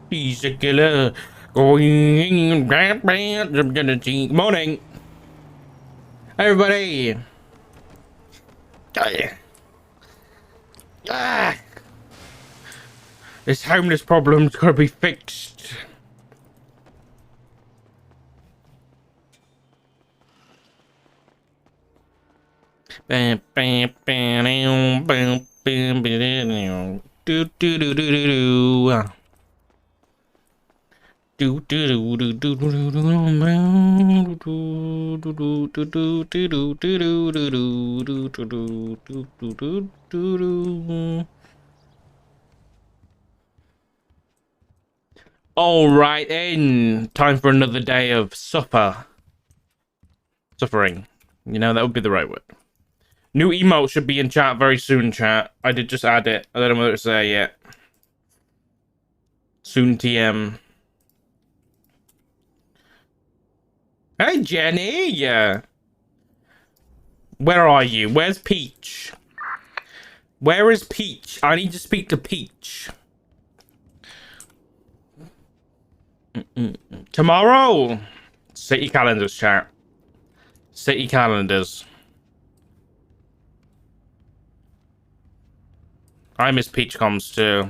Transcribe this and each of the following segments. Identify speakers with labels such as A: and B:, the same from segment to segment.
A: He's a killer. Going. Morning, everybody. Ah, this homeless problem's gotta be fixed. Do do do do do do. Do do do do do do do do. All right, then. Time for another day of suffering. You know, that would be the right word. New emote should be in chat very soon, chat. I did just add it. I don't know whether it's there yet. Soon TM. Hey, Jenny. Yeah. Where are you? Where's Peach? Where is Peach? I need to speak to Peach. Tomorrow. City calendars, chat. City calendars. I miss Peach comms too.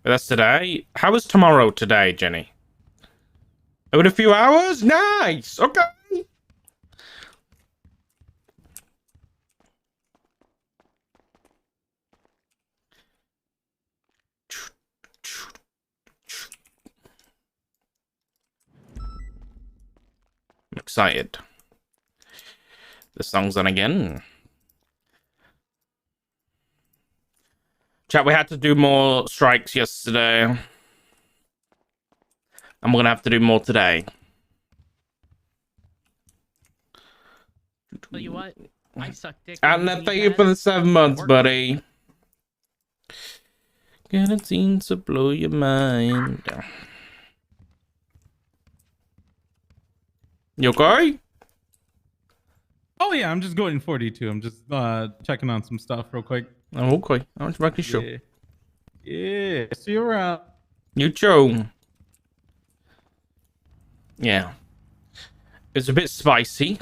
A: But that's today. How is tomorrow today, Jenny? Oh, in a few hours? Nice. Okay. I'm excited. The song's on again. Chat, we had to do more strikes yesterday. And we're gonna have to do more today.
B: Tell you what, I suck dick.
A: And thank you for the 7 months, buddy. Gonna seem to blow your mind. You okay?
C: Oh yeah, I'm just going 42. I'm just checking on some stuff real quick.
A: Oh, okay. I'll just make sure.
C: Yeah. See you around.
A: You too. Yeah. It's a bit spicy.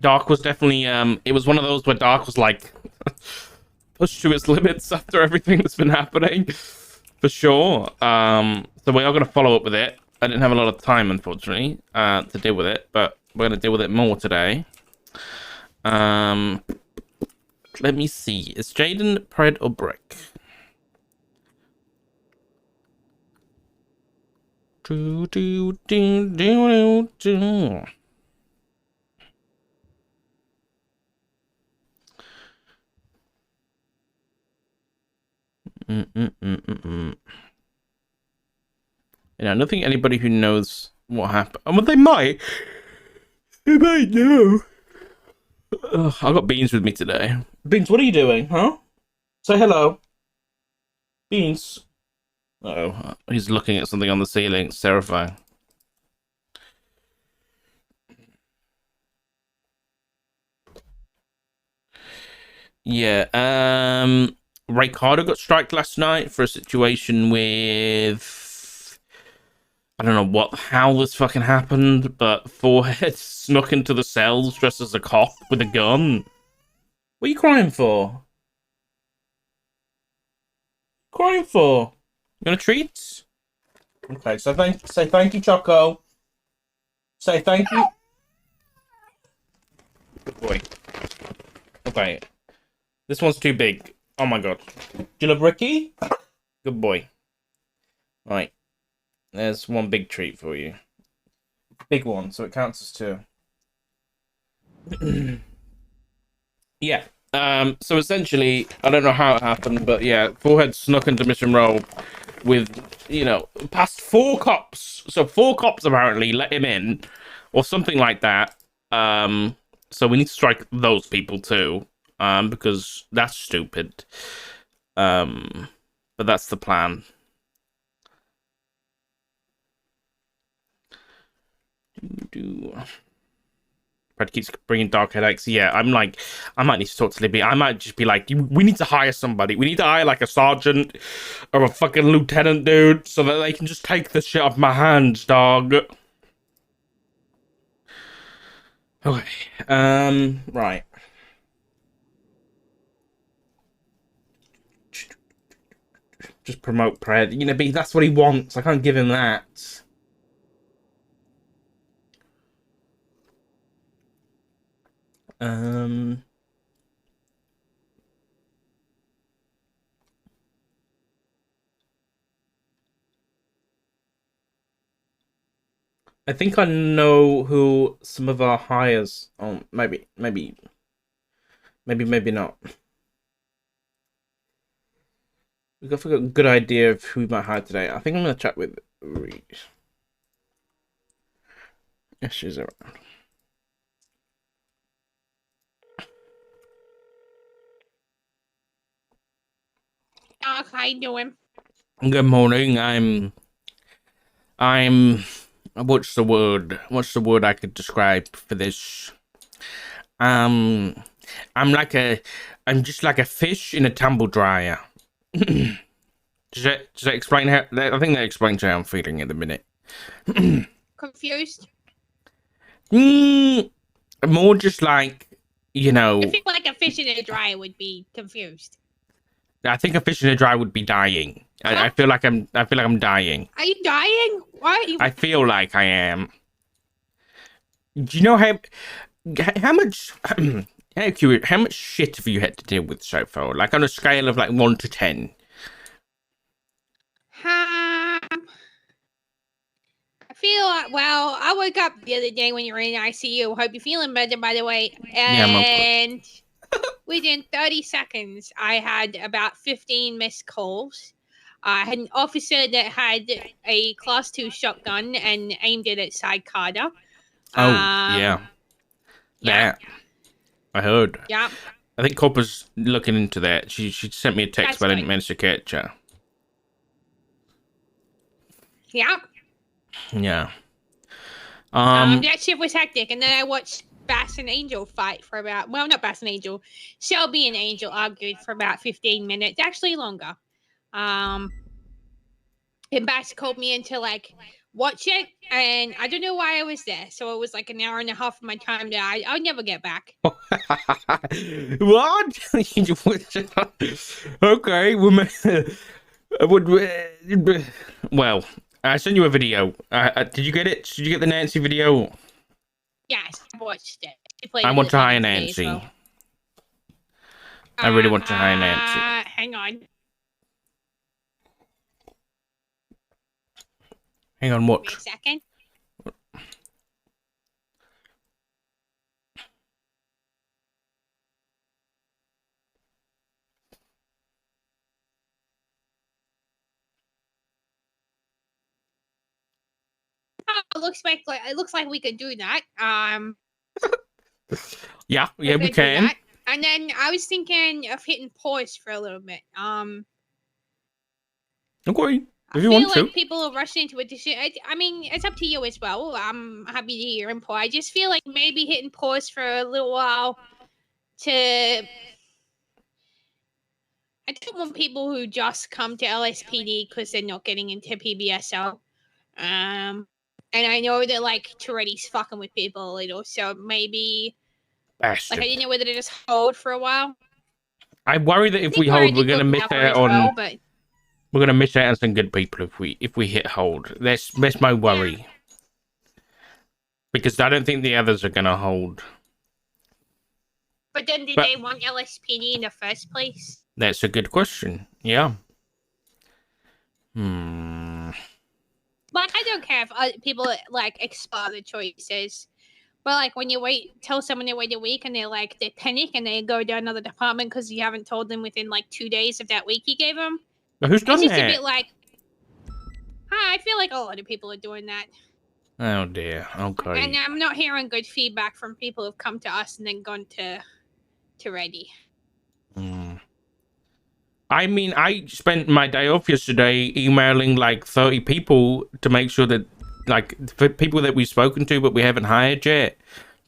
A: Dark was definitely it was one of those where Dark was like pushed to its limits after everything that's been happening. For sure. So we are gonna follow up with it. I didn't have a lot of time, unfortunately, to deal with it, but we're gonna deal with it more today. Let me see. Is Jaden Pred or Brick? Do do do do do. You know, I don't think anybody who knows what happened. Oh, well, they might. They might know. Ugh, I got Beans with me today. Beans, what are you doing, huh? Say hello. Beans. Uh-oh, he's looking at something on the ceiling. It's terrifying. Yeah, Ricardo got striked last night for a situation with... I don't know how this fucking happened, but Forehead snuck into the cells dressed as a cop with a gun. What are you crying for? Crying for? You want a treat? Okay, so say thank you, Choco. Say thank you. Good boy. Okay. This one's too big. Oh my god. Do you love Ricky? Good boy. Right. There's one big treat for you. Big one, so it counts as two. Yeah. So essentially, I don't know how it happened, but yeah, Forehead snuck into mission role with, you know, past 4 cops. So 4 cops apparently let him in, or something like that. So we need to strike those people too, because that's stupid. But that's the plan. Brad keeps bringing dark headaches. Yeah, I'm like, I might need to talk to Libby. I might just be like, we need to hire somebody. We need to hire like a sergeant or a fucking lieutenant, dude, so that they can just take the shit off my hands, dog. Okay. Right. Just promote Pred. You know, but that's what he wants. I can't give him that. I think I know who some of our hires. Oh, maybe not. We've got a good idea of who we might hire today. I think I'm gonna chat with Reed. Yes, she's around.
D: How you doing?
A: Good morning. What's the word? What's the word I could describe for this? I'm just like a fish in a tumble dryer. Does that explain how? I think that explains how I'm feeling at the minute.
D: Confused?
A: More just like, you know.
D: I feel like a fish in a dryer would be confused.
A: I think a fish in a dryer would be dying. I feel like I'm dying.
D: Are you dying? Why are you?
A: I feel like I am. Do you know how much? How much shit have you had to deal with so far? Like on a scale of like 1 to 10.
D: I feel like, well, I woke up the other day when you were in ICU. Hope you're feeling better, by the way. And within 30 seconds, I had about 15 missed calls. I had an officer that had a Class 2 shotgun and aimed it at Side Carter.
A: Oh, yeah.
D: Yeah.
A: I heard.
D: Yeah.
A: I think Copper's looking into that. She sent me a text, but I didn't manage to catch her.
D: Yeah.
A: Yeah.
D: That shift was hectic, and then I watched Bass and Angel fight for about, well, not Bass and Angel, Shelby and Angel argued for about 15 minutes, actually longer. And Bass called me in to like watch it, and I don't know why I was there, so it was like an hour and a half of my time that I'll never get back.
A: What? Okay, well, I sent you a video. Did you get it? Did you get the Nancy video?
D: Yes, I watched it.
A: I want to hire Nancy.
D: Well.
A: I really want to hire Nancy.
D: Hang on.
A: Hang on, what?
D: Wait a second. It looks like we could do that.
A: Yeah, we can.
D: And then I was thinking of hitting pause for a little bit.
A: Okay. If
D: I
A: you
D: feel
A: want to.
D: like people are rushing into a decision. I mean, it's up to you as well. I'm happy to hear your input. I just feel like maybe hitting pause for a little while I don't want people who just come to LSPD because they're not getting into PBSO. And I know that like Tourette's fucking with people a little, so maybe
A: Bastard.
D: like I didn't know whether to just hold for a while.
A: I worry that if we hold, we're gonna miss out on. We're gonna miss out on some good people if we hit hold. That's my worry. Yeah. Because I don't think the others are gonna hold.
D: But then did they want LSPD in the first place?
A: That's a good question. Yeah.
D: Like, I don't care if people like explore the choices, but like when you tell someone to wait a week and they panic and they go to another department because you haven't told them within like 2 days of that week you gave them.
A: But who's done that?
D: It's just a bit like, I feel like a lot of people are doing that.
A: Oh dear. Okay.
D: And I'm not hearing good feedback from people who've come to us and then gone to Reddy.
A: I mean, I spent my day off yesterday emailing like 30 people to make sure that, like, for people that we've spoken to but we haven't hired yet,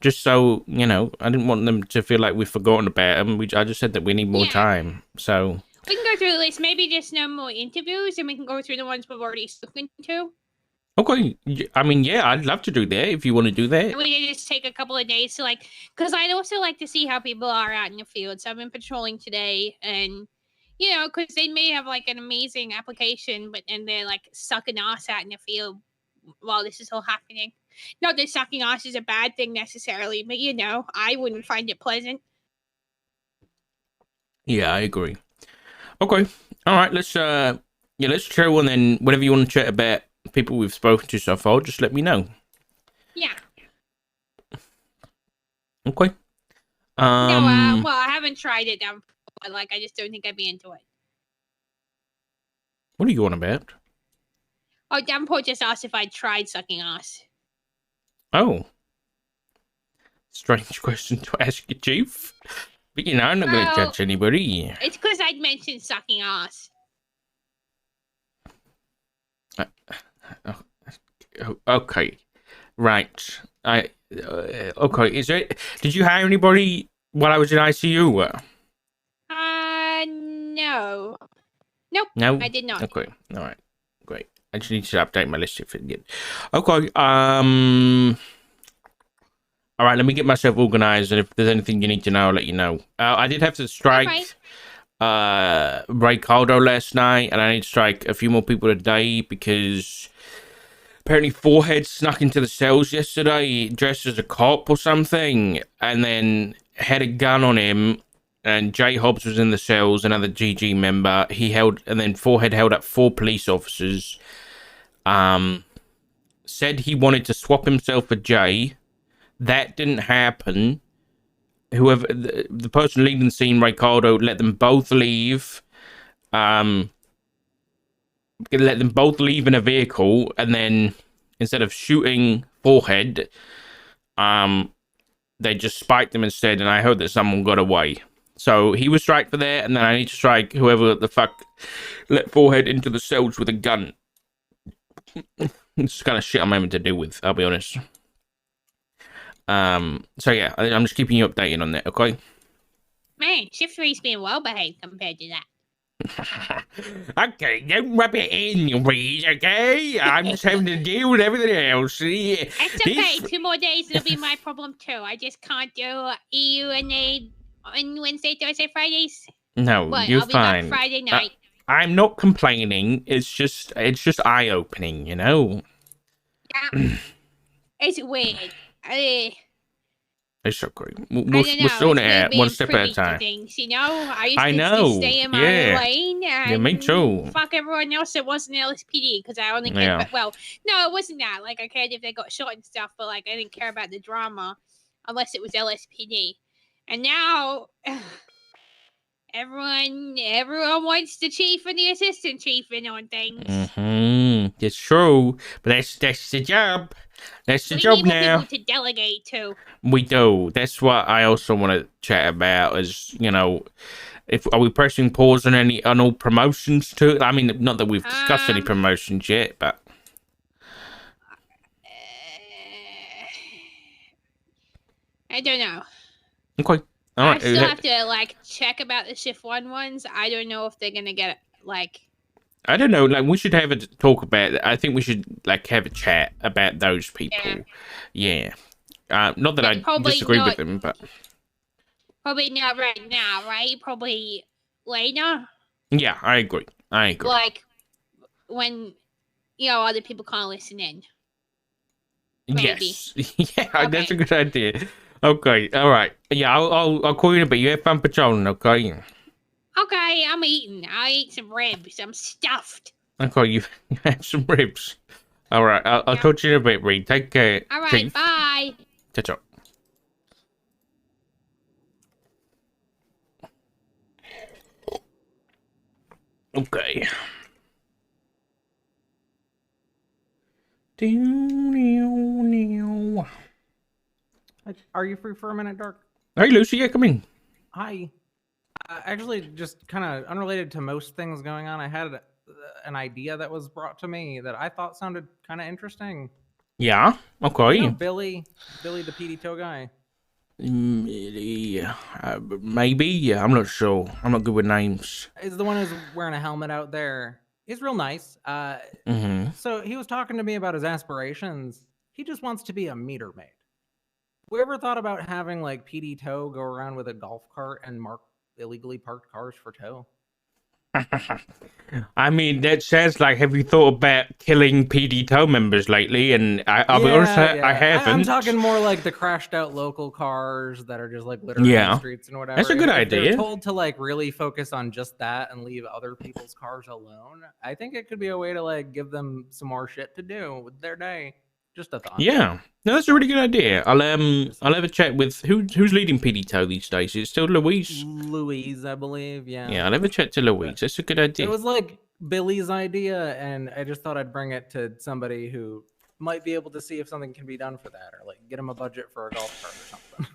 A: just so you know. I didn't want them to feel like we've forgotten about them. I just said that we need more time. So
D: we can go through the list. Maybe just no more interviews, and we can go through the ones we've already spoken to.
A: okay, I mean, yeah, I'd love to do that if you want to do that.
D: And we can just take a couple of days to because I'd also like to see how people are out in the field. So I've been patrolling today, and because they may have an amazing application, and they're sucking ass out in the field while this is all happening. Not that sucking ass is a bad thing necessarily, but I wouldn't find it pleasant.
A: Yeah, I agree. Okay, all right, let's chill, and then whatever you want to chat about people we've spoken to so far, just let me know.
D: Yeah.
A: Okay.
D: No, I haven't tried it down. I just don't think I'd be into it.
A: What are you on about?
D: Oh, Davenport just asked if I'd tried sucking ass.
A: Oh. Strange question to ask you, Chief. But I'm not going to judge anybody.
D: It's because I'd mentioned sucking ass.
A: Okay. Right. Okay. Did you hire anybody while I was in ICU?
D: No. Nope.
A: No?
D: I did not.
A: Okay. All right. Great. I just need to update my list if it get. Okay. All right. Let me get myself organized, and if there's anything you need to know, I'll let you know. I did have to strike Ricardo last night, and I need to strike a few more people today because apparently Forehead snuck into the cells yesterday dressed as a cop or something, and then had a gun on him. And Jay Hobbs was in the cells, another GG member. And then Forehead held up 4 police officers. Said he wanted to swap himself for Jay. That didn't happen. Whoever the person leaving the scene, Ricardo, let them both leave. Let them both leave in a vehicle, and then instead of shooting Forehead, they just spiked him instead. And I heard that someone got away. So he was strike for that, and then I need to strike whoever the fuck let Forehead into the cells with a gun. It's kind of shit I'm having to deal with, I'll be honest. So yeah, I'm just keeping you updated on that, okay?
D: Man, Shift 3's been well behaved compared to that.
A: Okay, don't rub it in, Reed, okay? I'm just having to deal with everything else.
D: It's okay, 2 more days, it'll be my problem too. I just can't do EU and A on Wednesday, Thursday, Fridays.
A: No, you're
D: I'll be
A: fine.
D: back Friday night.
A: I'm not complaining. It's just eye-opening,
D: Yeah. It's weird.
A: It's okay. We're sorting it out one step at a time.
D: Things, I used to just stay in my lane and
A: me too.
D: Fuck everyone else that wasn't LSPD because I only cared about, no, it wasn't that. I cared if they got shot and stuff, but I didn't care about the drama unless it was LSPD. And now everyone wants the chief and the assistant chief in on things.
A: It's true, but that's the job. That's the job now.
D: We need people to delegate to.
A: We do. That's what I also want to chat about. Is are we pressing pause on all promotions too? I mean, not that we've discussed any promotions yet, but
D: I don't know.
A: Okay. All right.
D: I still have to check about the Shift 1 ones. I don't know if they're gonna get
A: I don't know. We should have a talk about it. I think we should have a chat about those people. Yeah. Not that I disagree with them, but
D: probably not right now, right? Probably later.
A: Yeah, I agree.
D: When other people can't listen in. Maybe.
A: Yes. Yeah, that's a good idea. Okay, all right. Yeah, I'll call you in a bit. You have fun patrolling, okay?
D: Okay, I'm eating. I ate some ribs. I'm stuffed.
A: Okay, you had some ribs. All right, I'll talk to you in a bit, Reed. Take care.
D: All right, bye.
A: Ciao. Okay.
E: Are you free for a minute, Dark?
A: Hey, Lucy, yeah, come in.
E: Hi. Actually, just kind of unrelated to most things going on, I had an idea that was brought to me that I thought sounded kind of interesting.
A: Yeah. Okay.
E: You know Billy the PD tow guy.
A: Yeah, maybe. Yeah, I'm not sure. I'm not good with names.
E: Is the one who's wearing a helmet out there. He's real nice. So he was talking to me about his aspirations. He just wants to be a meter maid. We ever thought about having like PD tow go around with a golf cart and mark illegally parked cars for tow?
A: I mean, that says like, have you thought about killing PD tow members lately? And I'll be honest, I haven't.
E: I'm talking more like the crashed out local cars that are just like littering the streets and whatever.
A: That's a good
E: If
A: idea.
E: they're told to like really focus on just that and leave other people's cars alone, I think it could be a way to like give them some more shit to do with their day. Just a thought.
A: Yeah, no, that's a really good idea. I'll have a check with who's leading PD tow these days. Is it still Louise?
E: Louise, I believe. Yeah.
A: Yeah, I'll have a check to Louise. That's a good idea.
E: It was like Billy's idea, and I just thought I'd bring it to somebody who might be able to see if something can be done for that, or like get him a budget for a golf cart or something.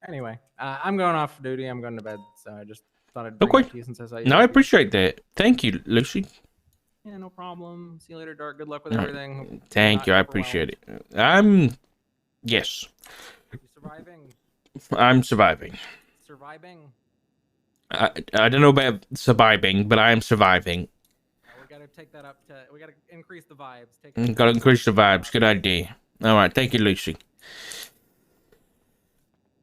E: Anyway, I'm going off duty. I'm going to bed, so I just thought I'd bring it to you since I saw you.
A: No, I appreciate that. Thank you, Lucy.
E: Yeah, no problem. See you later, Dark. Good luck with everything.
A: Thank you. I appreciate it. Yes.
E: You surviving?
A: I'm surviving.
E: Surviving?
A: I don't know about surviving, but I am surviving.
E: We gotta take that up to. We gotta increase the vibes.
A: Gotta increase the vibes. Good idea. All right. Thank you, Lucy.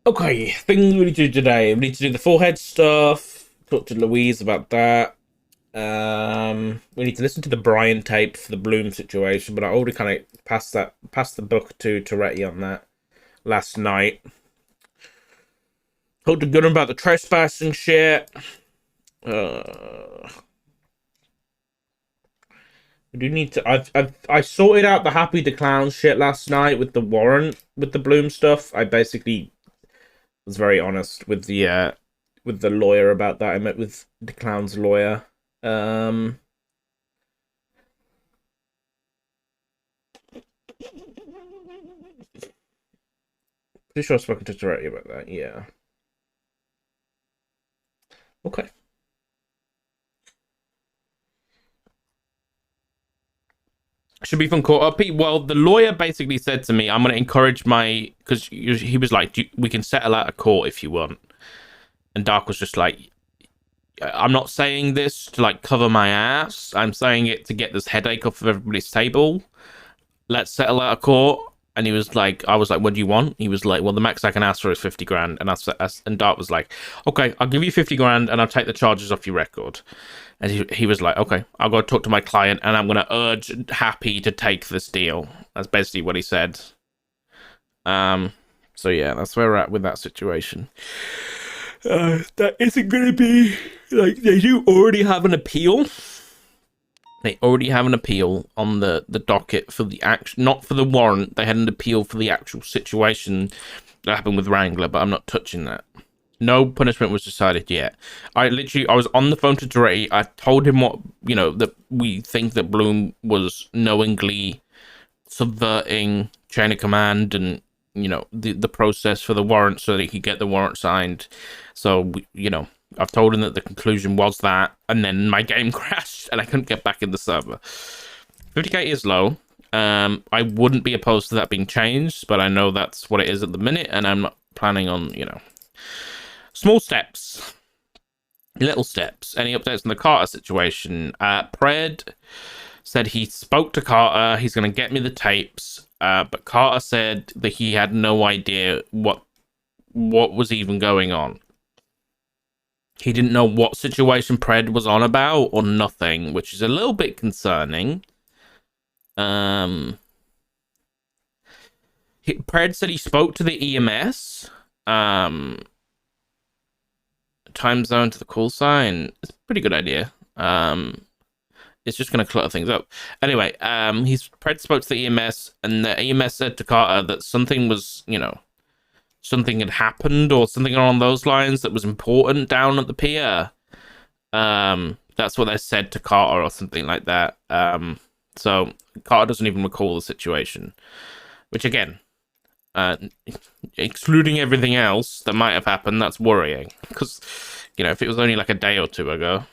A: Okay. Things we need to do today. We need to do the forehead stuff. Talk to Louise about that. We need to listen to the Brian tape for the Bloom situation, but I already kind of passed the book to Toretti on that last night. Talked to Gunnar about the trespassing shit. We do need to. I sorted out the Happy the Clown shit last night with the warrant with the Bloom stuff. I basically was very honest with the lawyer about that. I met with the Clown's lawyer. Pretty sure I've spoken to Toretti about that, yeah. Okay. Should be fun caught up. Well, the lawyer basically said to me, I'm going to encourage because he was like, we can settle out of court if you want. And Dark was just like, I'm not saying this to like cover my ass. I'm saying it to get this headache off of everybody's table. Let's settle out of court. And he was like, I was like, what do you want? He was like, well, the max I can ask for is 50 grand. And Dart was like, okay, I'll give you 50 grand and I'll take the charges off your record. And he was like, okay, I'll go talk to my client and I'm going to urge Happy to take this deal. That's basically what he said. So yeah, that's where we're at with that situation. That isn't going to be like, they do already have an appeal. They already have an appeal on the docket for the not for the warrant. They had an appeal for the actual situation that happened with Wrangler, but I'm not touching that. No punishment was decided yet. I was on the phone to Dre. I told him what, that we think that Bloom was knowingly subverting chain of command and, the process for the warrant so that he could get the warrant signed. So, I've told him that the conclusion was that, and then my game crashed and I couldn't get back in the server. 50k is low. I wouldn't be opposed to that being changed, but I know that's what it is at the minute, and I'm not planning on, small steps. Little steps. Any updates on the Carter situation? Pred said he spoke to Carter. He's going to get me the tapes. But Carter said that he had no idea what was even going on. He didn't know what situation Pred was on about or nothing, which is a little bit concerning. Pred said he spoke to the EMS. Time zone to the call sign. It's a pretty good idea. It's just going to clutter things up. Anyway, Pred spoke to the EMS, and the EMS said to Carter that something was, something had happened or something along those lines that was important down at the pier. That's what they said to Carter or something like that. So Carter doesn't even recall the situation, which again, excluding everything else that might have happened, that's worrying because, if it was only like a day or two ago.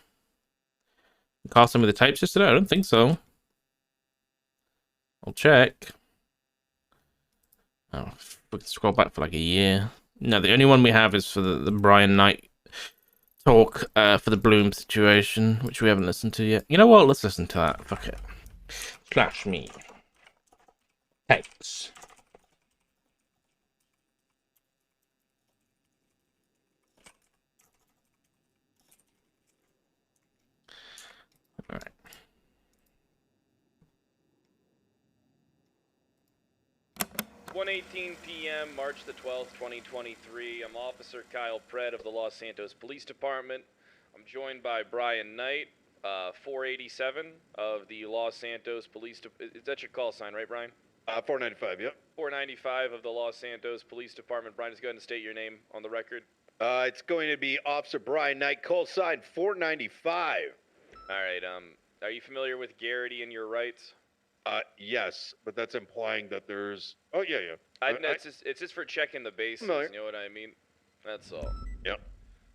A: Carter sent me the tapes yesterday? I don't think so. I'll check. Oh, we can scroll back for like a year. No, the only one we have is for the Brian Knight talk for the Bloom situation, which we haven't listened to yet. You know what? Let's listen to that. Fuck it. Slash me. Thanks. All right.
F: 1:18 p.m., March the 12th, 2023. I'm Officer Kyle Pratt of the Los Santos Police Department. I'm joined by Brian Knight, 487 of the Los Santos Police Department. Is that your call sign, right, Brian?
G: 495, yep.
F: 495 of the Los Santos Police Department. Brian, just go ahead and state your name on the record.
G: It's going to be Officer Brian Knight, call sign 495.
F: All right, are you familiar with Garrity and your rights?
G: Yes, but that's implying that there's... Oh, yeah.
F: It's just for checking the bases,
G: Familiar.
F: you know what I mean? That's all.
G: Yep.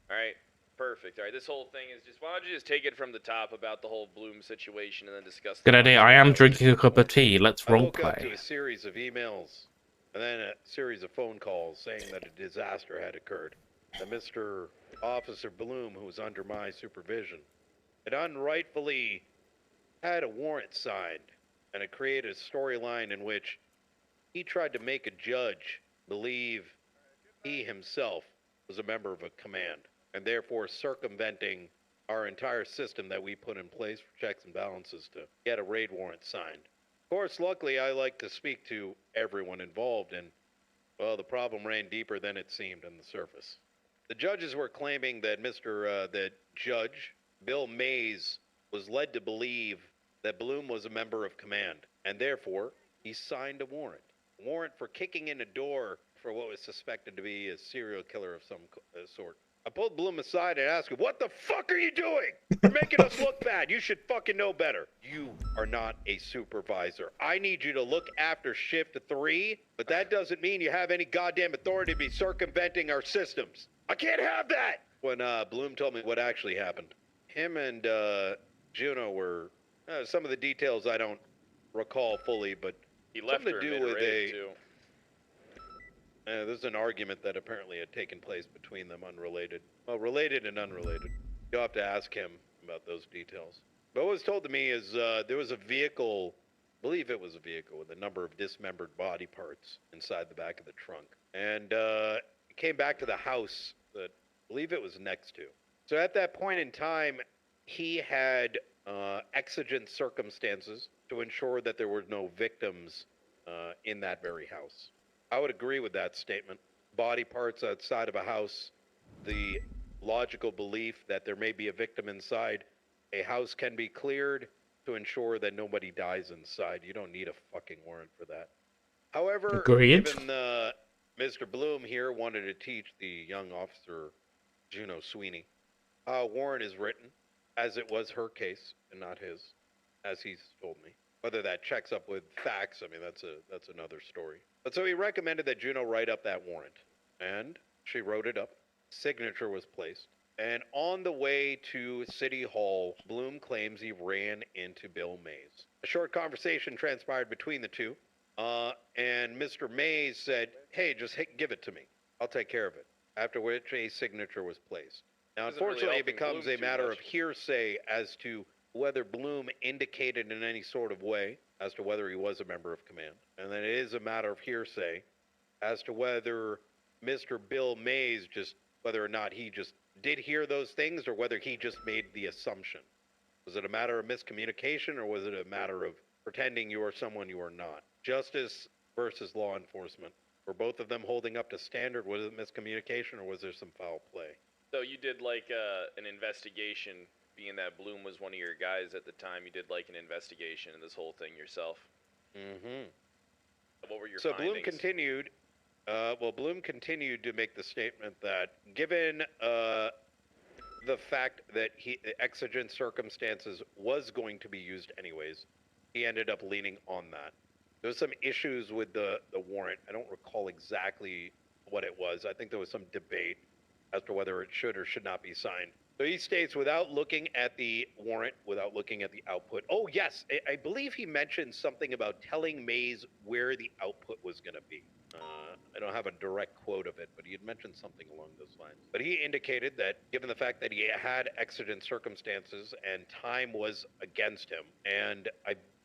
F: All right, perfect. All right, this whole thing is just, why don't you just take it from the top about the whole Bloom situation and then discuss...
A: Good idea. I am drinking a cup of tea. Let's
G: I woke up
A: roleplay.
G: to a series of emails and then a series of phone calls saying that a disaster had occurred. That Mr. Officer Bloom, who was under my supervision, had unrightfully had a warrant signed, and it created a storyline in which he tried to make a judge believe he himself was a member of a command, and therefore circumventing our entire system that we put in place for checks and balances to get a raid warrant signed. Of course, luckily, I like to speak to everyone involved, and, well, the problem ran deeper than it seemed on the surface. The judges were claiming that the judge, Bill Mays, was led to believe that Bloom was a member of command, and therefore, he signed a warrant. A warrant for kicking in a door for what was suspected to be a serial killer of some sort. I pulled Bloom aside and asked him, "What the fuck are you doing? You're making us look bad. You should fucking know better. You are not a supervisor. I need you to look after shift 3, but that doesn't mean you have any goddamn authority to be circumventing our systems. I can't have that." When Bloom told me what actually happened, him and Juno were... some of the details I don't recall fully, but
F: He left her
G: something to do with
F: mid-raid, too.
G: there's an argument that apparently had taken place between them, unrelated. Well, related and unrelated. You'll have to ask him about those details. But what was told to me is there was a vehicle, I believe it was a vehicle, with a number of dismembered body parts inside the back of the trunk. And it came back to the house that I believe it was next to. So at that point in time, he had exigent circumstances to ensure that there were no victims in that very house. I would agree with that statement. Body parts outside of a house, the logical belief that there may be a victim inside, a house can be cleared to ensure that nobody dies inside. You don't need a fucking warrant for that. However,
A: Agreed.
G: given Mr. Bloom here wanted to teach the young officer, Juno Sweeney, how a warrant is written, as it was her case and not his, as he's told me. Whether that checks up with facts, I mean, that's another story. But so he recommended that Juno write up that warrant, and she wrote it up. Signature was placed, and on the way to City Hall, Bloom claims he ran into Bill Mays. A short conversation transpired between the two, and Mr. Mays said, "Hey, just give it to me. I'll take care of it." After which a signature was placed. Now, unfortunately, it becomes a matter of hearsay as to whether Bloom indicated in any sort of way as to whether he was a member of command. And then it is a matter of hearsay as to whether Mr. Bill Mays whether or not he just did hear those things or whether he just made the assumption. Was it a matter of miscommunication or was it a matter of pretending you are someone you are not? Justice versus law enforcement. Were both of them holding up to standard? Was it miscommunication or was there some foul play?
F: So you did like an investigation, being that Bloom was one of your guys at the time. You did like an investigation in this whole thing yourself.
G: Mm-hmm.
F: What were your
G: So
F: findings?
G: Bloom continued. Bloom continued to make the statement that given the fact that exigent circumstances was going to be used anyways, he ended up leaning on that. There was some issues with the warrant. I don't recall exactly what it was. I think there was some debate as to whether it should or should not be signed. So he states, without looking at the warrant, without looking at the output. Oh, yes, I believe he mentioned something about telling Mays where the output was going to be. I don't have a direct quote of it, but he had mentioned something along those lines. But he indicated that given the fact that he had exigent circumstances and time was against him, and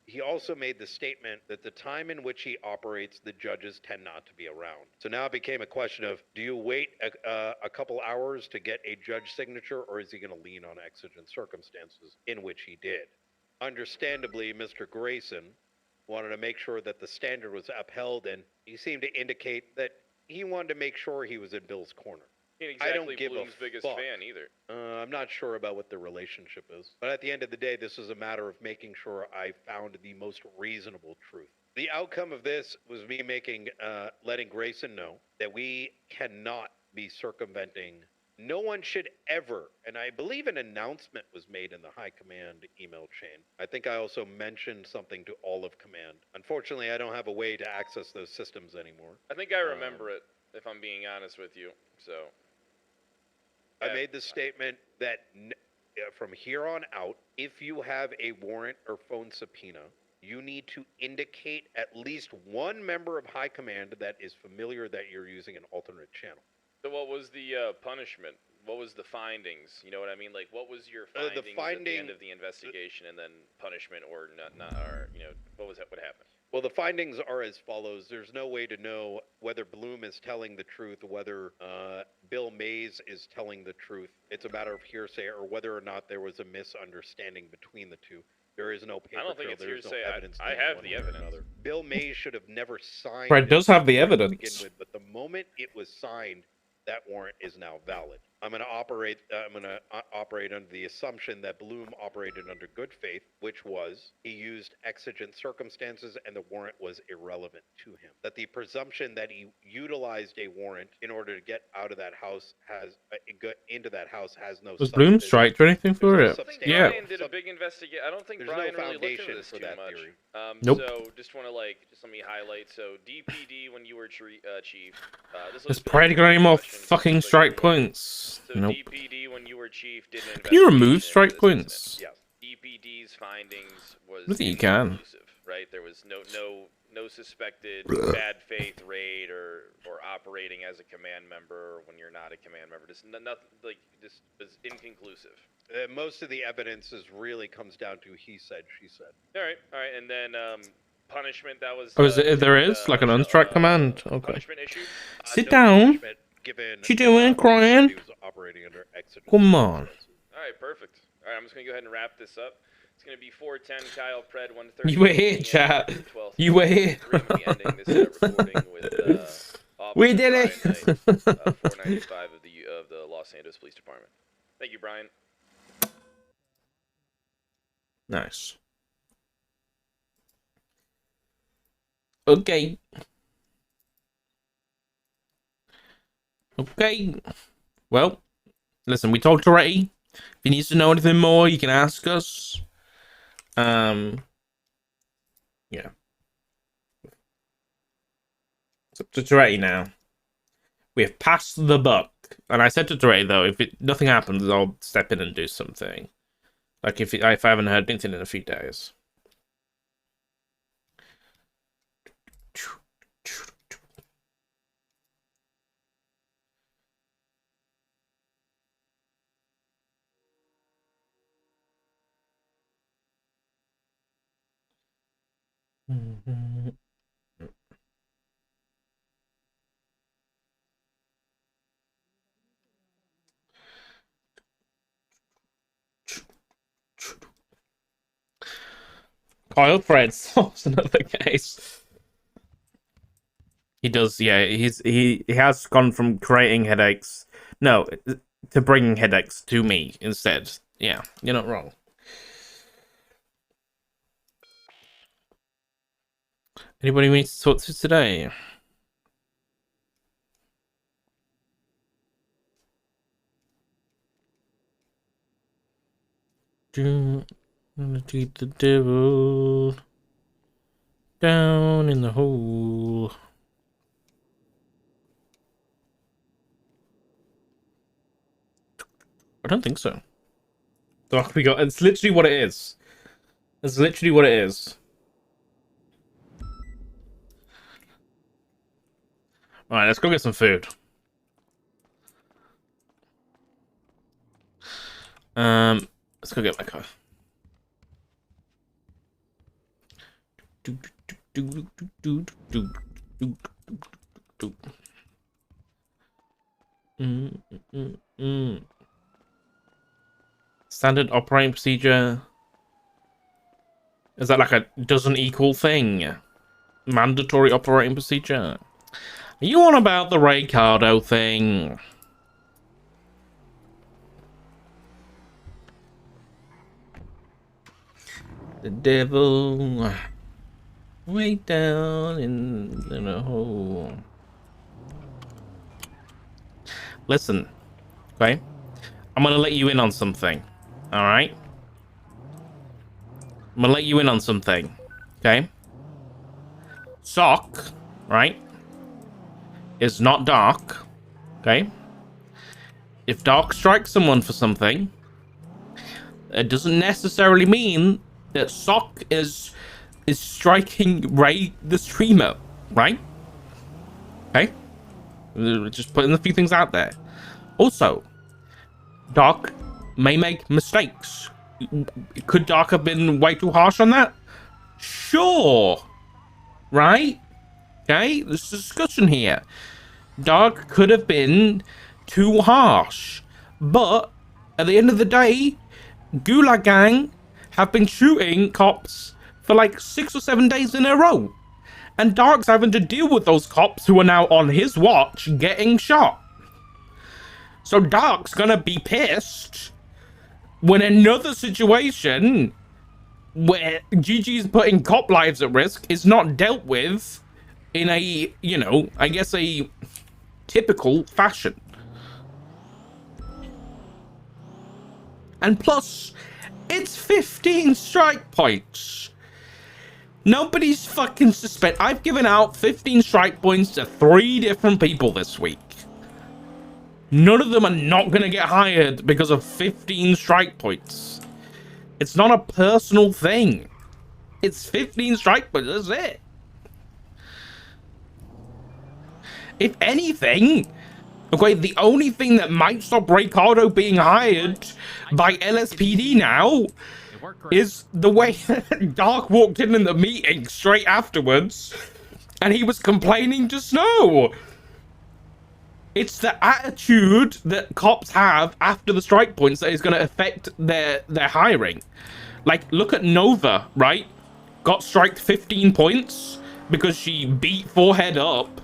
G: he also made the statement that the time in which he operates, the judges tend not to be around. So now it became a question of, do you wait a couple hours to get a judge signature, or is he going to lean on exigent circumstances, in which he did? Understandably, Mr. Grayson wanted to make sure that the standard was upheld, and he seemed to indicate that he wanted to make sure he was in Bill's corner.
F: He ain't exactly
G: I don't give
F: Bloom's
G: a
F: biggest
G: fuck.
F: fan either.
G: I'm not sure about what the relationship is. But at the end of the day, this is a matter of making sure I found the most reasonable truth. The outcome of this was me letting Grayson know that we cannot be circumventing. No one should ever, and I believe an announcement was made in the high command email chain. I think I also mentioned something to all of command. Unfortunately, I don't have a way to access those systems anymore.
F: I think I remember it, if I'm being honest with you. So
G: I made the statement that from here on out, if you have a warrant or phone subpoena, you need to indicate at least one member of high command that is familiar that you're using an alternate channel.
F: So what was the punishment? What was the findings? You know what I mean? Like, what was your findings at the end of the investigation, and then punishment, or not, or what happened?
G: Well, the findings are as follows. There's no way to know whether Bloom is telling the truth, whether Bill Mays is telling the truth. It's a matter of hearsay, or whether or not there was a misunderstanding between the two. There is no paper
F: I don't think
G: trail.
F: it's
G: There is
F: hearsay.
G: no evidence.
F: I have the evidence.
G: Bill Mays should have never signed.
A: Fred does have the
G: warrant to
A: evidence.
G: begin with, but the moment it was signed, that warrant is now valid. I'm going to operate under the assumption that Bloom operated under good faith, which was he used exigent circumstances and the warrant was irrelevant to him. That the presumption that he utilized a warrant in order to get out of that house has no.
A: Was Bloom striked or anything for it?
F: I think
A: Yeah.
F: Brian did a big investigation. I don't think
G: There's
F: Brian
G: no
F: really looked into
G: foundation
F: this
G: for
F: too
G: that
F: much.
G: theory.
A: Nope.
F: So just want to let me highlight. So DPD when you were chief.
A: Has Pride got any more fucking strike points?
F: So
A: Nope.
F: DPD when you were chief did an investigation.
A: Can you remove
F: into
A: strike
F: this
A: points?
F: incident. Yes. DPD's findings was
A: I think you can.
F: inconclusive, right? There was no suspected bad faith raid or operating as a command member when you're not a command member. Just nothing this was inconclusive.
G: Most of the evidence really comes down to he said, she said.
F: All right, and then punishment that was.
A: Oh, there is like an unstrike command. Okay.
F: Punishment issue.
A: Sit
G: No
A: down.
G: punishment given,
A: What you doing, crying?
G: he was operating under exigent
A: Come on.
F: All right, perfect. All right, I'm just gonna go ahead and wrap this up. It's gonna be 4:10 Kyle Pred 1:30.
A: You were here, chat. You were here.
F: We're gonna be ending this recording with
A: We did it.
F: Brian Knight, 495 of the Los Santos Police Department. Thank you, Brian.
A: Nice. Okay. Okay. Well, listen, we talked already. If he needs to know anything more, you can ask us. Yeah. It's up to Toretti now. We have passed the buck. And I said to Toretti, though, if nothing happens, I'll step in and do something. Like if I haven't heard anything in a few days. Kyle Fred solves another case. He does, yeah. He has gone from creating headaches, to bringing headaches to me instead. Yeah, you're not wrong. Anybody we need to talk to today? Gonna keep the devil down in the hole. I don't think so. Doc, we got. It's literally what it is. It's literally what it is. All right, let's go get some food. Let's go get my car. Standard operating procedure. Is that like a doesn't equal thing? Mandatory operating procedure. Are you on about the Ricardo thing? The devil way down in a hole. Listen, okay? I'm gonna let you in on something, alright? I'm gonna let you in on something, okay? Sock, right, is not Dark, okay? If Dark strikes someone for something, it doesn't necessarily mean that Sock is striking Ray the streamer, right? Okay? Just putting a few things out there. Also, Dark may make mistakes. Could Dark have been way too harsh on that? Sure. Right? Okay? There's a discussion here. Dark could have been too harsh. But at the end of the day, Gulag Gang have been shooting cops for like 6 or 7 days in a row. And Dark's having to deal with those cops who are now on his watch getting shot. So Dark's gonna be pissed when another situation where GG's putting cop lives at risk is not dealt with in a, you know, I guess a typical fashion. And plus, it's 15 strike points. Nobody's fucking suspect. I've given out 15 strike points to 3 different people this week. None of them are not going to get hired because of 15 strike points. It's not a personal thing. It's 15 strike points. That's it. If anything, okay, the only thing that might stop Ricardo being hired by LSPD now is the way Dark walked in the meeting straight afterwards and he was complaining to Snow. It's the attitude that cops have after the strike points that is going to affect their hiring. Like, look at Nova, right? Got striked 15 points because she beat Forehead up,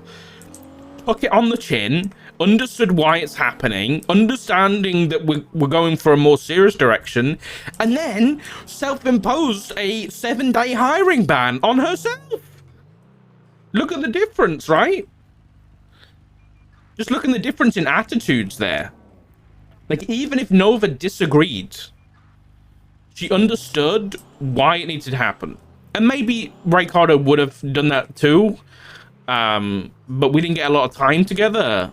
A: took it on the chin, understood why it's happening, understanding that we're going for a more serious direction, and then self-imposed a 7-day hiring ban on herself. Look at the difference, right? Just look at the difference in attitudes there. Like, even if Nova disagreed, she understood why it needed to happen. And maybe Ricardo would have done that too, but we didn't get a lot of time together.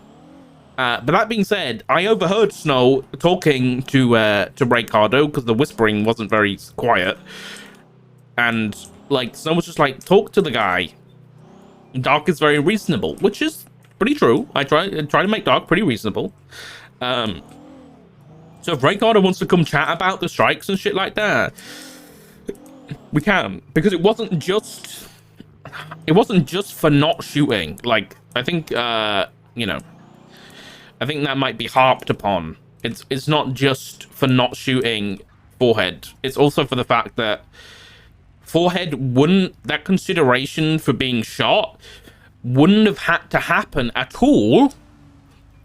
A: But that being said, I overheard Snow talking to Ricardo because the whispering wasn't very quiet. And, like, Snow was just like, talk to the guy. Dark is very reasonable, which is pretty true. I try to make Dark pretty reasonable. So if Ricardo wants to come chat about the strikes and shit like that, we can. Because it wasn't just for not shooting. Like, I think, you know, I think that might be harped upon. It's not just for not shooting Forehead. It's also for the fact that Forehead that consideration for being shot wouldn't have had to happen at all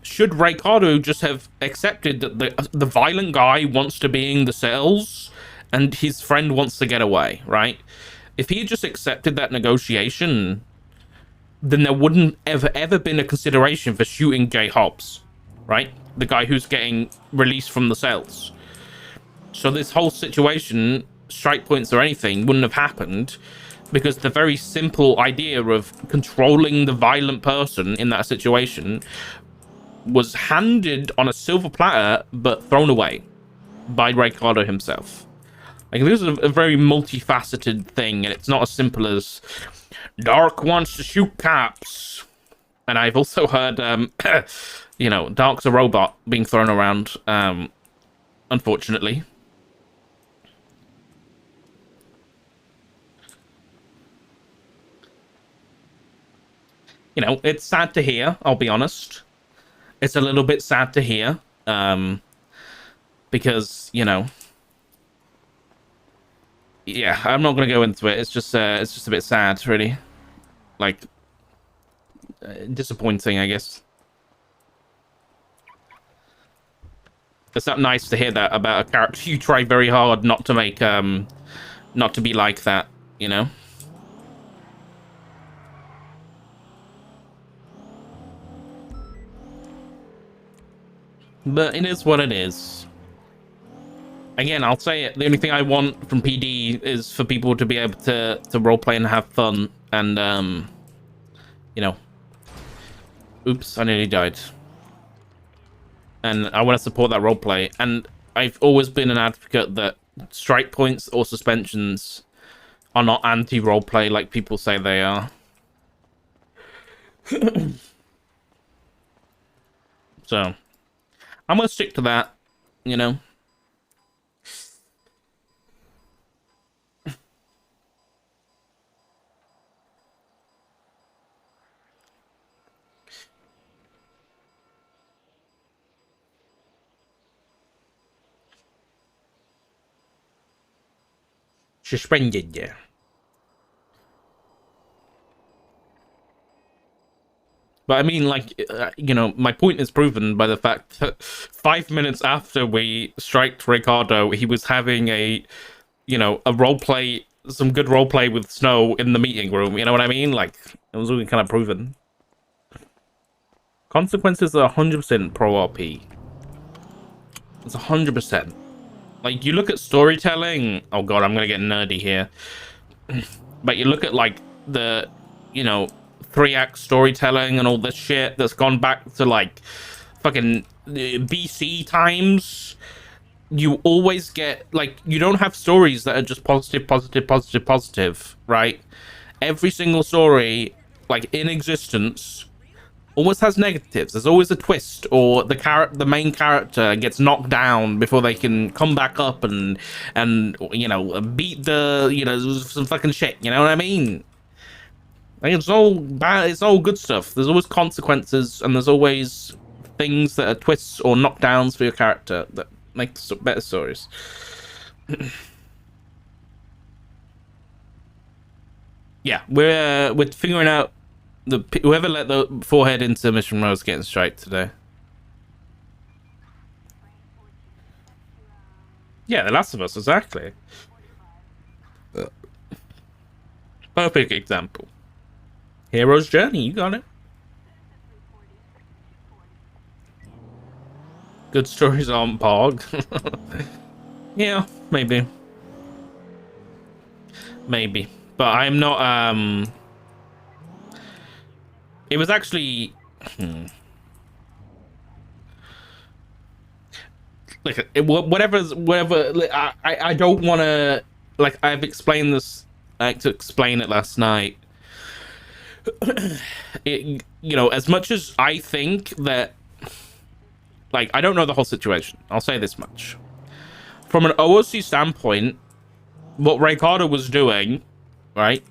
A: should Ricardo just have accepted that the violent guy wants to be in the cells and his friend wants to get away, right? If he had just accepted that negotiation, then there wouldn't ever been a consideration for shooting Jay Hobbs, right? The guy who's getting released from the cells. So this whole situation, strike points or anything, wouldn't have happened because the very simple idea of controlling the violent person in that situation was handed on a silver platter, but thrown away by Ricardo himself. Like, this is a very multifaceted thing, and it's not as simple as Dark wants to shoot cops. And I've also heard, you know, Dark's a robot being thrown around, unfortunately. You know, it's sad to hear, I'll be honest. It's a little bit sad to hear, because, you know, yeah, I'm not going to go into it. It's just a bit sad, really. Like, disappointing, I guess. It's not nice to hear that about a character you try very hard not to make, not to be like that, you know? But it is what it is. Again, I'll say it. The only thing I want from PD is for people to be able to roleplay and have fun. And, you know. Oops, I nearly died. And I want to support that roleplay. And I've always been an advocate that strike points or suspensions are not anti-roleplay like people say they are. So, I'm going to stick to that, you know. Suspended, yeah. But I mean, like, you know, my point is proven by the fact that 5 minutes after we striked Ricardo, he was having a, you know, a roleplay, some good roleplay with Snow in the meeting room. You know what I mean? Like, it was really kind of proven. Consequences are 100% pro RP. It's 100%. Like, you look at storytelling. Oh god, I'm gonna get nerdy here. But you look at, like, the, you know, 3-act storytelling and all this shit that's gone back to, like, fucking BC times. You always get, like, you don't have stories that are just positive, positive, positive, positive, right? Every single story, like, in existence always has negatives. There's always a twist, or the main character gets knocked down before they can come back up and you know, beat the, you know, some fucking shit. You know what I mean? Like, it's all bad. It's all good stuff. There's always consequences, and there's always things that are twists or knockdowns for your character that make better stories. Yeah, we're figuring out. Whoever let the forehead into Mission Rose getting strike today. Yeah, The Last of Us, exactly. Perfect example. Hero's Journey, you got it. Good stories on Pog. Yeah, maybe. Maybe. But I'm not, it was actually... Like, whatever. I don't want to... Like, I've explained this... I had to explain it last night. You know, as much as I think that... Like, I don't know the whole situation. I'll say this much. From an OOC standpoint, what Ricardo was doing, right,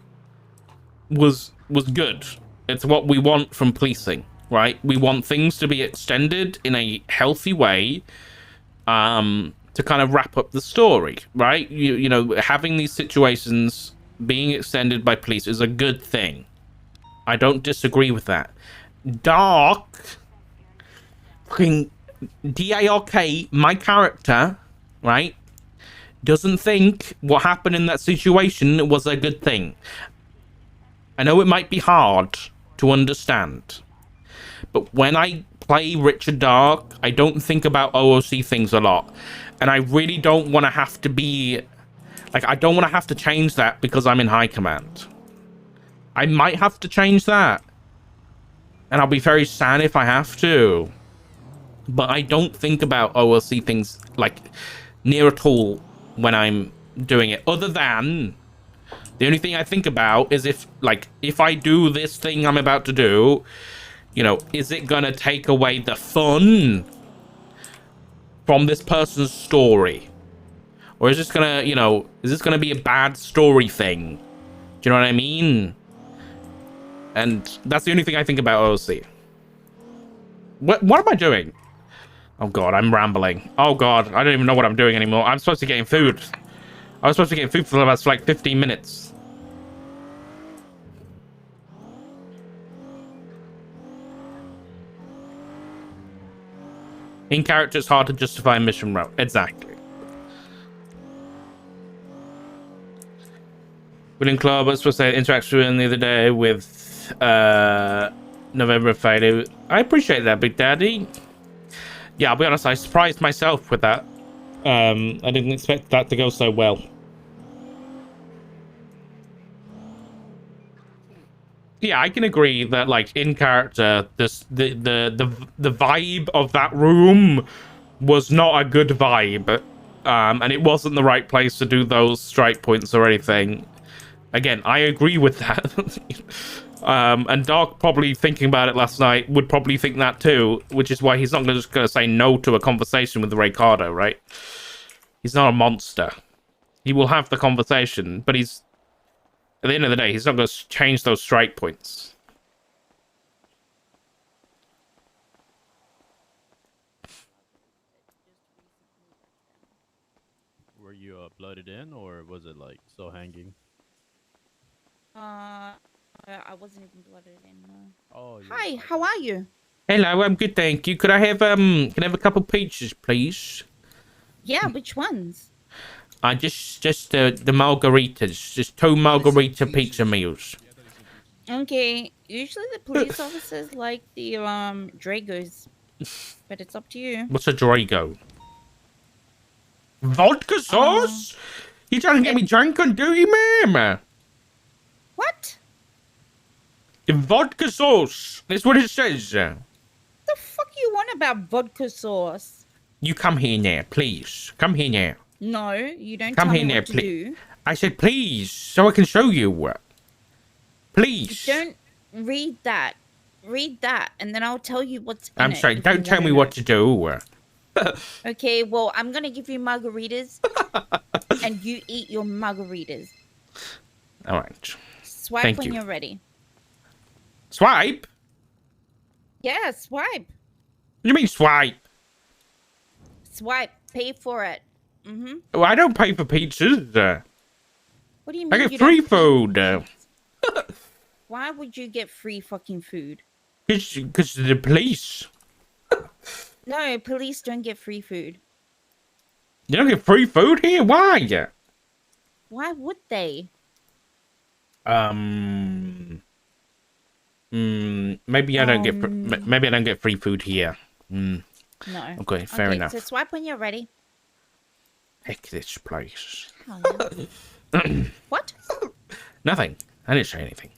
A: was good. It's what we want from policing, right? We want things to be extended in a healthy way, to kind of wrap up the story, right? You know, having these situations being extended by police is a good thing. I don't disagree with that. Dark, fucking D-A-R-K, my character, right, doesn't think what happened in that situation was a good thing. I know it might be hard to understand, but when I play Richard Dark, I don't think about OOC things a lot, and I really don't want to have to be, like, I don't want to have to change that because I'm in high command. I might have to change that, and I'll be very sad if I have to. but I don't think about OLC things like near at all when I'm doing it. Other than the only thing I think about is if I do this thing I'm about to do, you know, is it gonna take away the fun from this person's story? Or is this gonna, you know, is this gonna be a bad story thing? Do you know what I mean? And that's the only thing I think about OLC. What am I doing? Oh god, I'm rambling. Oh god, I don't even know what I'm doing anymore. I'm supposed to be getting food. I was supposed to be getting food for the last like 15 minutes. In character, it's hard to justify a mission route. Exactly. William Club, I was supposed to say interaction the other day with November Friday. I appreciate that, Big Daddy. Yeah, I'll be honest, I surprised myself with that. I didn't expect that to go so well. Yeah, I can agree that, like, in character, the vibe of that room was not a good vibe, and it wasn't the right place to do those strike points or anything. Again, I agree with that. And Dark, probably thinking about it last night, would probably think that too, which is why he's not just going to say no to a conversation with Ricardo, right? He's not a monster. He will have the conversation, but he's, at the end of the day, he's not going to change those strike points.
H: Were you blooded in, or was it like still hanging?
I: I wasn't even blooded in. No.
H: Oh.
I: Hi, how are you?
A: Hello, I'm good, thank you. Could I have can I have a couple pizzas, please?
I: Yeah, which ones?
A: Just the margaritas, just 2 margarita pizza meals.
I: Okay, usually the police officers like the Dragos, but it's up to you.
A: What's a Drago? Vodka sauce? You trying to get me drunk on duty, ma'am?
I: What?
A: Vodka sauce. That's what it says.
I: The fuck you want about vodka sauce?
A: You come here now, please. Come here now.
I: No, you don't
A: Come
I: tell
A: here
I: me
A: now,
I: what to
A: please.
I: do.
A: I said please, so I can show you. Please.
I: Don't read that. Read that, and then I'll tell you what's in
A: I'm
I: it
A: sorry,
I: if
A: don't
I: you
A: tell
I: wanna
A: me
I: know.
A: what to do.
I: Okay, well, I'm gonna give you margaritas, and you eat your margaritas.
A: All right.
I: Swipe
A: Thank
I: when
A: you.
I: you're ready.
A: Swipe?
I: Yeah, swipe.
A: You mean swipe?
I: Swipe. Pay for it. Mm-hmm.
A: Well, I don't pay for pizzas.
I: What do you mean?
A: I get
I: you
A: free
I: don't pay?
A: food.
I: Why would you get free fucking food?
A: Because the police.
I: No, police don't get free food.
A: You don't get free food here? Why?
I: Why would they?
A: Maybe I don't get maybe I don't get free food here.
I: No.
A: Okay, fair enough.
I: So swipe when you're ready.
A: Heck this place.
I: Oh, yeah. What?
A: Nothing. I didn't say anything.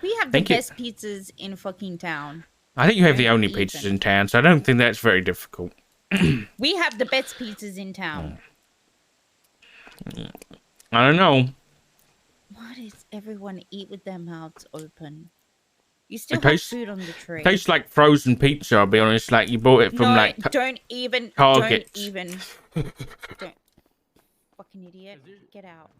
I: We have
A: Thank
I: the
A: you.
I: best pizzas in fucking town.
A: I think you have the
I: Don't
A: only
I: even.
A: pizzas in town, so I don't think that's very difficult.
I: We have the best pizzas in town.
A: I don't know.
I: Why does everyone eat with their mouths open? You still
A: It
I: have
A: tastes-
I: food on the tray.
A: Tastes like frozen pizza, I'll be honest. Like you bought it from
I: No,
A: like
I: don't even.
A: Target.
I: Don't even. Don't. Fucking idiot. Get out.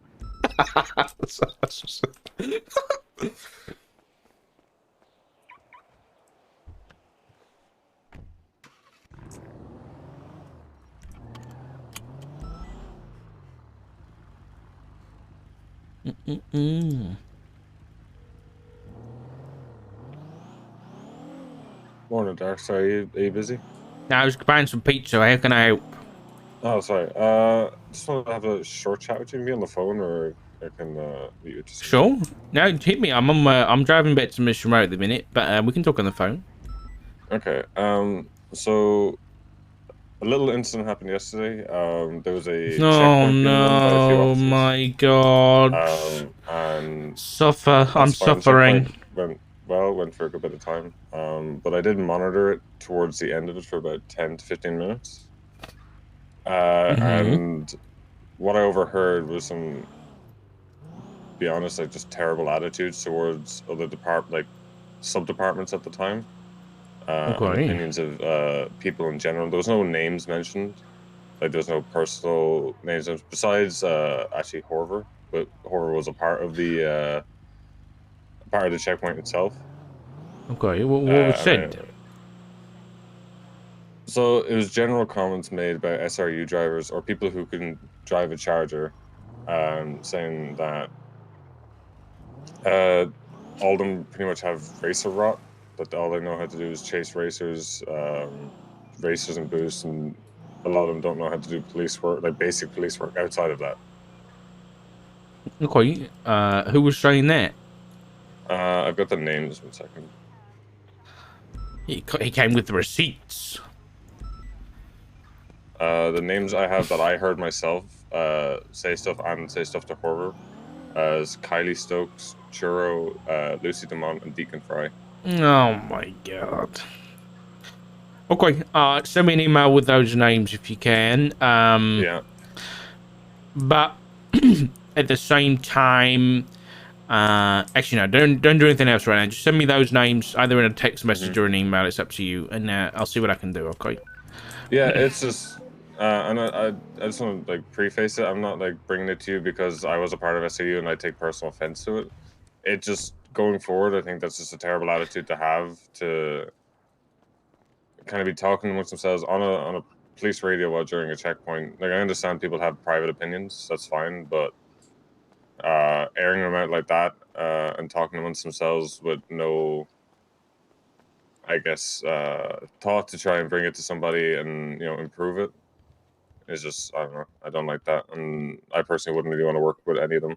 J: Morning, Dark. Sorry, are you busy?
A: I was buying some pizza. How can I help?
J: Oh, sorry. Just wanted to have a short chat with you. You can be on the phone, or I can meet you. Just
A: Sure. No, hit me. I'm driving back to Mission Road at the minute, but we can talk on the phone.
J: Okay. So a little incident happened yesterday. There was a
A: Oh
J: checkpoint being run by a few
A: no,
J: officers.
A: my God.
J: And
A: Suffer. I'm
J: that's fine.
A: suffering.
J: Checkpoint well, went for a good bit of time. But I did monitor it towards the end of it for about 10 to 15 minutes. And what I overheard was some, to be honest, like just terrible attitudes towards other sub-departments at the time. And opinions of people in general. There was no names mentioned. Like, there's no personal names besides actually Horver. But Horver was a part of the checkpoint itself.
A: Okay, what was said?
J: So it was general comments made about SRU drivers or people who couldn't drive a Charger, saying that all of them pretty much have racer rot. That all they know how to do is chase racers, racers and boosts, and a lot of them don't know how to do police work, like basic police work outside of that.
A: Okay, who was saying that?
J: I've got the names. 1 second.
A: He came with the receipts.
J: The names I have that I heard myself say stuff to Horver as Kylie Stokes, Churro, Lucy DeMont, and Deacon Fry.
A: Oh my god. Okay, send me an email with those names if you can.
J: Yeah.
A: But at the same time, actually no, don't do anything else right now. Just send me those names either in a text message or an email. It's up to you, and I'll see what I can do. Okay.
J: Yeah, it's just, and I just want to like preface it. I'm not like bringing it to you because I was a part of SAU and I take personal offense to it. It just going forward, I think that's just a terrible attitude to have, to kind of be talking amongst themselves on a police radio while during a checkpoint. Like, I understand people have private opinions, that's fine, but airing them out like that and talking amongst themselves with no, I guess, thought to try and bring it to somebody and, you know, improve it is just, I don't know, I don't like that, and I personally wouldn't really want to work with any of them.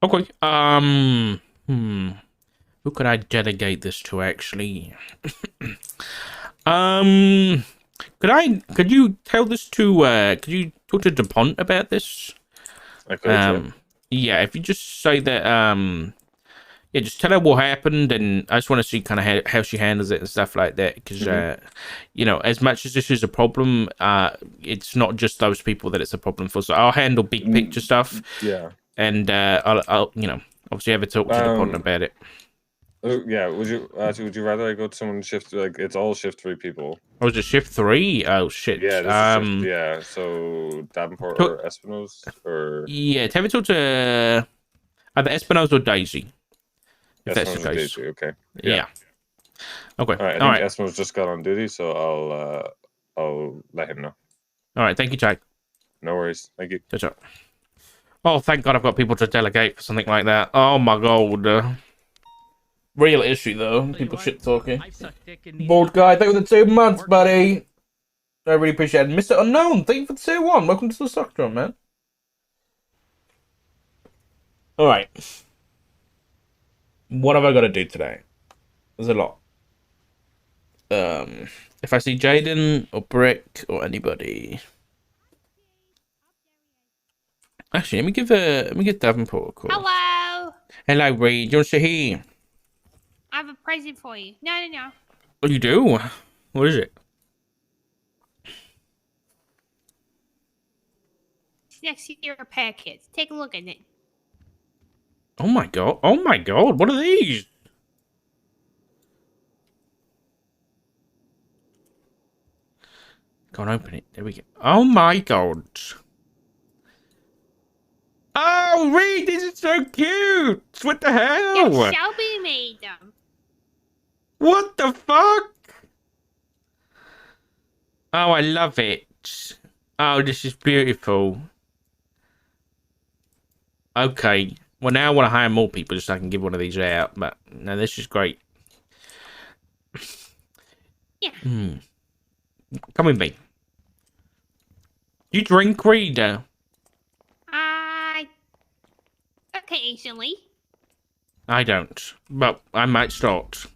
A: Okay. Who could I delegate this to actually? Could you tell this to could you talk to DuPont about this?
J: I could,
A: yeah, if you just say that yeah, just tell her what happened, and I just want to see kind of how she handles it and stuff like that, because you know, as much as this is a problem, it's not just those people that it's a problem for. So I'll handle big picture stuff.
J: Yeah.
A: And I'll you know, obviously have a talk to the partner about it.
J: Yeah, would you rather I go to someone shift, like, it's all shift 3 people?
A: Oh, is it shift 3? Oh shit.
J: Yeah, this is shift, yeah. So Davenport or Espinosa, or
A: yeah, have a talk to either Espinosa or Daisy. If that's the case.
J: Daisy, okay.
A: Yeah. Okay.
J: All right. I think Espinosa just got on duty, so I'll let him know. All
A: right. Thank you, Jake.
J: No worries. Thank you.
A: Ciao. Oh, thank God I've got people to delegate for something like that. Oh my God. Real issue though. People shit talking. Bold guy, thank you for the 2 months, buddy. I really appreciate it. Mr. Unknown, thank you for the 2-1. Welcome to the Sock Drum, man. Alright. What have I got to do today? There's a lot. If I see Jaden or Brick or anybody. Actually, let me give Davenport a call.
D: Hello.
A: Hello, Reed. You want to say here?
D: I have a present for you. No.
A: Oh, you do? What is it?
D: It's next to your packets. Take a look at it.
A: Oh my God. Oh my God. What are these? Go on, open it. There we go. Oh my God. Oh, Reed, this is so cute. What the hell?
D: Yeah, Shelby made them.
A: What the fuck? Oh, I love it. Oh, this is beautiful. Okay. Well, now I want to hire more people just so I can give one of these out. But no, this is great.
D: Yeah.
A: Come with me. Do you drink, Reed?
D: Occasionally.
A: I don't, but I might start.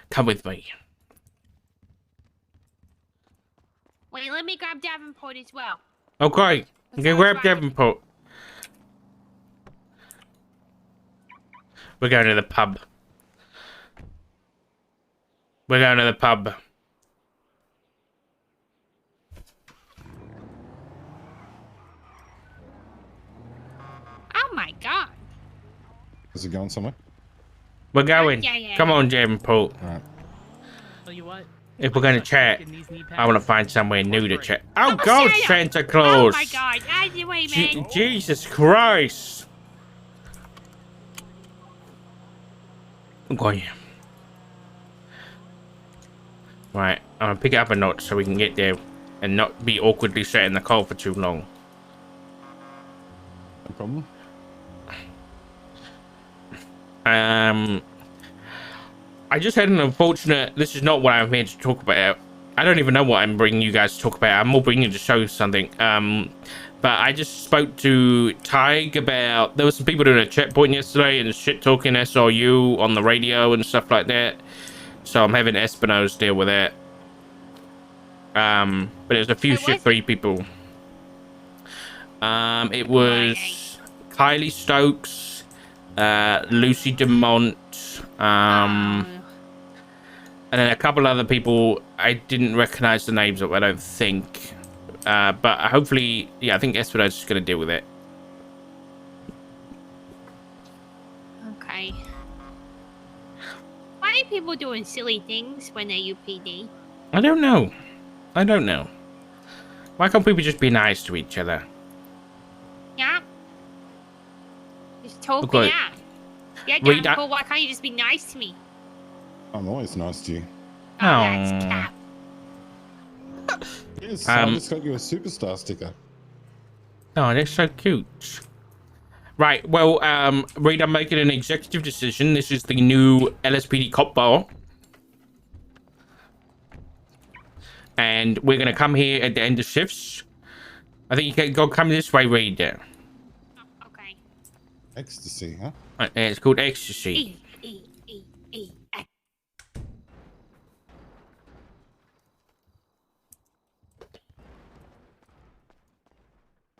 A: Come with me.
D: Wait, let me grab Davenport as well.
A: Okay, you can grab Davenport. We're going to the pub. We're going to the pub.
D: Oh my god.
K: Is it going somewhere?
A: We're going.
D: Yeah.
A: Come on, Jim Paul.
K: Alright.
B: Tell you what.
A: If we're going to chat, I want to find somewhere new to chat. Oh, God,
D: shut up.
A: Santa Claus.
D: Oh my god. Out of the way, man.
A: Jesus Christ. Okay. Right, I'm going to pick it up a notch so we can get there and not be awkwardly sat in the car for too long.
K: No problem.
A: I just had an unfortunate... This is not what I'm here to talk about. I don't even know what I'm bringing you guys to talk about. I'm more bringing you to show you something. But I just spoke to Tig about... There were some people doing a checkpoint yesterday and shit-talking SRU on the radio and stuff like that. So I'm having Espino's deal with that. But there's a few Shift 3 people. It was Kylie Stokes, Lucy DeMont, and then a couple other people. I didn't recognize the names of, I don't think. But hopefully, yeah, I think Espino's just going to deal with it.
D: Okay. Why are people doing silly things when they're UPD?
A: I don't know. Why can't people just be nice to each other?
D: Yeah. Just talk
A: Okay.
D: it out. Yeah,
A: Read
D: damn cool. Why can't you just be nice to me?
K: I'm always nice to you.
D: Oh, that's cap.
K: Yes, I just got you a superstar sticker.
A: Oh, they're so cute. Right, well, Reed, I'm making an executive decision. This is the new LSPD cop bar. And we're going to come here at the end of shifts. I think you can go come this way, Reed.
D: Okay.
K: Ecstasy, huh?
A: It's called Ecstasy.